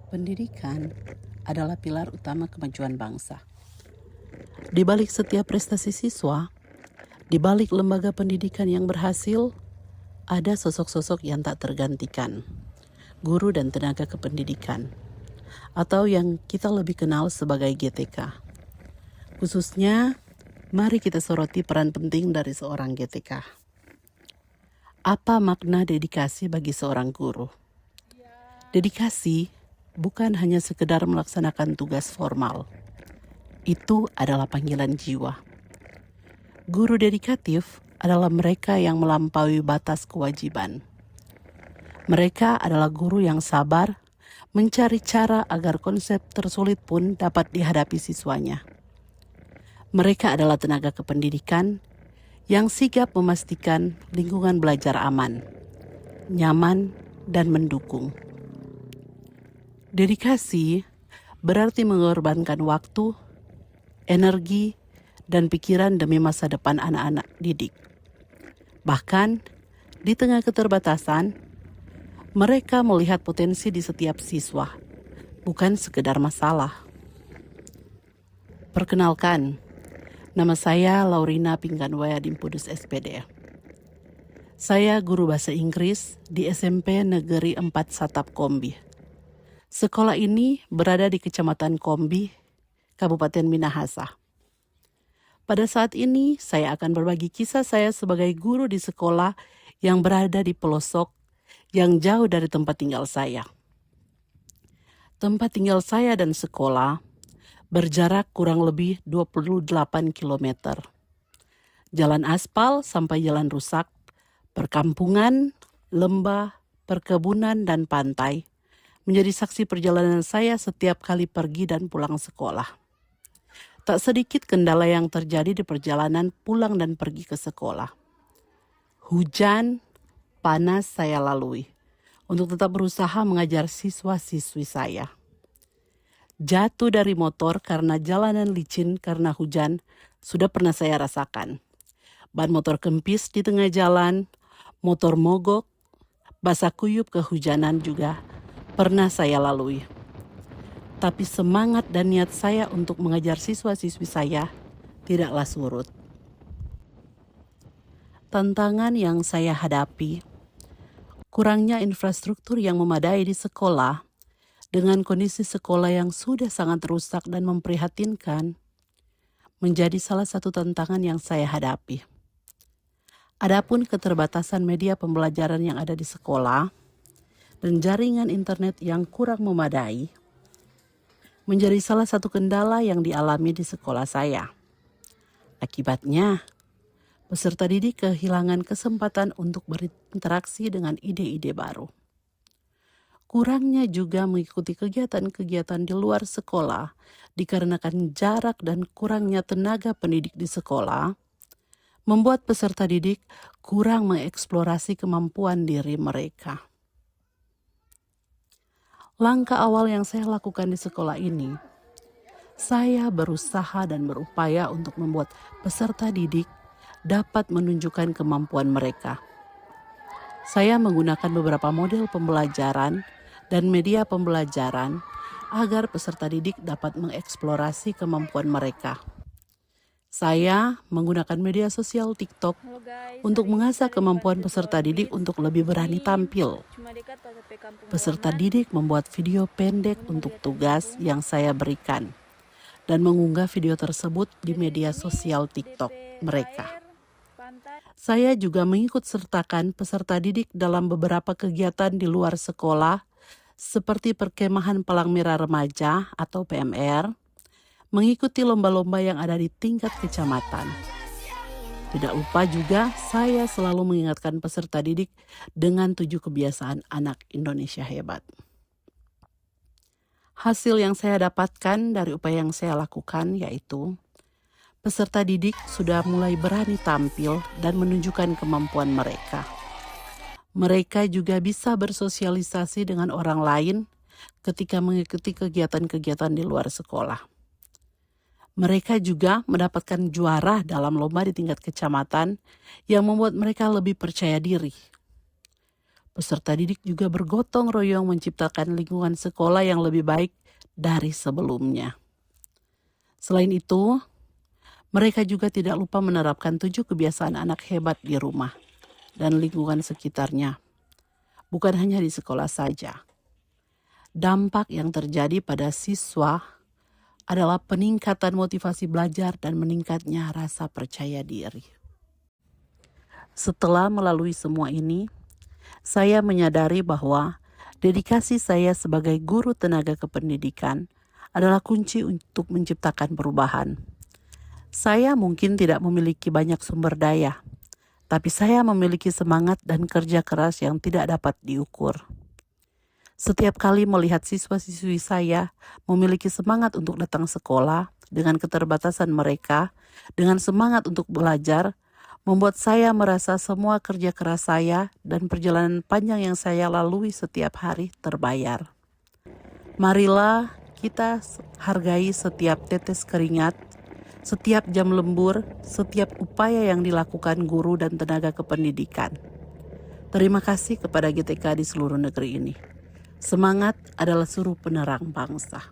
Pendidikan adalah pilar utama kemajuan bangsa. Di balik setiap prestasi siswa, di balik lembaga pendidikan yang berhasil, ada sosok-sosok yang tak tergantikan, guru dan tenaga kependidikan, atau yang kita lebih kenal sebagai GTK. Khususnya, mari kita soroti peran penting dari seorang GTK. Apa makna dedikasi bagi seorang guru? Dedikasi bukan hanya sekedar melaksanakan tugas formal. Itu adalah panggilan jiwa. Guru dedikatif adalah mereka yang melampaui batas kewajiban. Mereka adalah guru yang sabar, mencari cara agar konsep tersulit pun dapat dihadapi siswanya. Mereka adalah tenaga kependidikan yang sigap memastikan lingkungan belajar aman, nyaman, dan mendukung. Dedikasi berarti mengorbankan waktu, energi, dan pikiran demi masa depan anak-anak didik. Bahkan, di tengah keterbatasan, mereka melihat potensi di setiap siswa, bukan sekedar masalah. Perkenalkan, nama saya Laurina Pingganwaya Dimpudus SPD. Saya guru bahasa Inggris di SMP Negeri 4 Satap Kombi. Sekolah ini berada di Kecamatan Kombi, Kabupaten Minahasa. Pada saat ini, saya akan berbagi kisah saya sebagai guru di sekolah yang berada di pelosok yang jauh dari tempat tinggal saya. Tempat tinggal saya dan sekolah berjarak kurang lebih 28 km. Jalan aspal sampai jalan rusak, perkampungan, lembah, perkebunan, dan pantai menjadi saksi perjalanan saya setiap kali pergi dan pulang sekolah. Tak sedikit kendala yang terjadi di perjalanan pulang dan pergi ke sekolah. Hujan, panas saya lalui untuk tetap berusaha mengajar siswa-siswi saya. Jatuh dari motor karena jalanan licin karena hujan sudah pernah saya rasakan. Ban motor kempis di tengah jalan, motor mogok, basah kuyup kehujanan juga pernah saya lalui. Tapi semangat dan niat saya untuk mengajar siswa-siswi saya tidaklah surut. Tantangan yang saya hadapi, kurangnya infrastruktur yang memadai di sekolah, dengan kondisi sekolah yang sudah sangat rusak dan memprihatinkan, menjadi salah satu tantangan yang saya hadapi. Adapun keterbatasan media pembelajaran yang ada di sekolah, dan jaringan internet yang kurang memadai, menjadi salah satu kendala yang dialami di sekolah saya. Akibatnya, peserta didik kehilangan kesempatan untuk berinteraksi dengan ide-ide baru. Kurangnya juga mengikuti kegiatan-kegiatan di luar sekolah dikarenakan jarak dan kurangnya tenaga pendidik di sekolah, membuat peserta didik kurang mengeksplorasi kemampuan diri mereka. Langkah awal yang saya lakukan di sekolah ini, saya berusaha dan berupaya untuk membuat peserta didik dapat menunjukkan kemampuan mereka. Saya menggunakan beberapa model pembelajaran dan media pembelajaran agar peserta didik dapat mengeksplorasi kemampuan mereka. Saya menggunakan media sosial TikTok untuk mengasah kemampuan peserta didik untuk lebih berani tampil. Peserta didik membuat video pendek untuk tugas yang saya berikan dan mengunggah video tersebut di media sosial TikTok mereka. Saya juga mengikut sertakan peserta didik dalam beberapa kegiatan di luar sekolah seperti perkemahan Palang Merah Remaja atau PMR, mengikuti lomba-lomba yang ada di tingkat kecamatan. Tidak lupa juga saya selalu mengingatkan peserta didik dengan 7 kebiasaan anak Indonesia hebat. Hasil yang saya dapatkan dari upaya yang saya lakukan yaitu peserta didik sudah mulai berani tampil dan menunjukkan kemampuan mereka. Mereka juga bisa bersosialisasi dengan orang lain ketika mengikuti kegiatan-kegiatan di luar sekolah. Mereka juga mendapatkan juara dalam lomba di tingkat kecamatan yang membuat mereka lebih percaya diri. Peserta didik juga bergotong royong menciptakan lingkungan sekolah yang lebih baik dari sebelumnya. Selain itu, mereka juga tidak lupa menerapkan 7 kebiasaan anak hebat di rumah dan lingkungan sekitarnya. Bukan hanya di sekolah saja. Dampak yang terjadi pada siswa adalah peningkatan motivasi belajar dan meningkatnya rasa percaya diri. Setelah melalui semua ini, saya menyadari bahwa dedikasi saya sebagai guru tenaga kependidikan adalah kunci untuk menciptakan perubahan. Saya mungkin tidak memiliki banyak sumber daya, tapi saya memiliki semangat dan kerja keras yang tidak dapat diukur. Setiap kali melihat siswa-siswi saya memiliki semangat untuk datang sekolah dengan keterbatasan mereka, dengan semangat untuk belajar, membuat saya merasa semua kerja keras saya dan perjalanan panjang yang saya lalui setiap hari terbayar. Marilah kita hargai setiap tetes keringat, setiap jam lembur, setiap upaya yang dilakukan guru dan tenaga kependidikan. Terima kasih kepada GTK di seluruh negeri ini. Semangat adalah suruh penerang bangsa.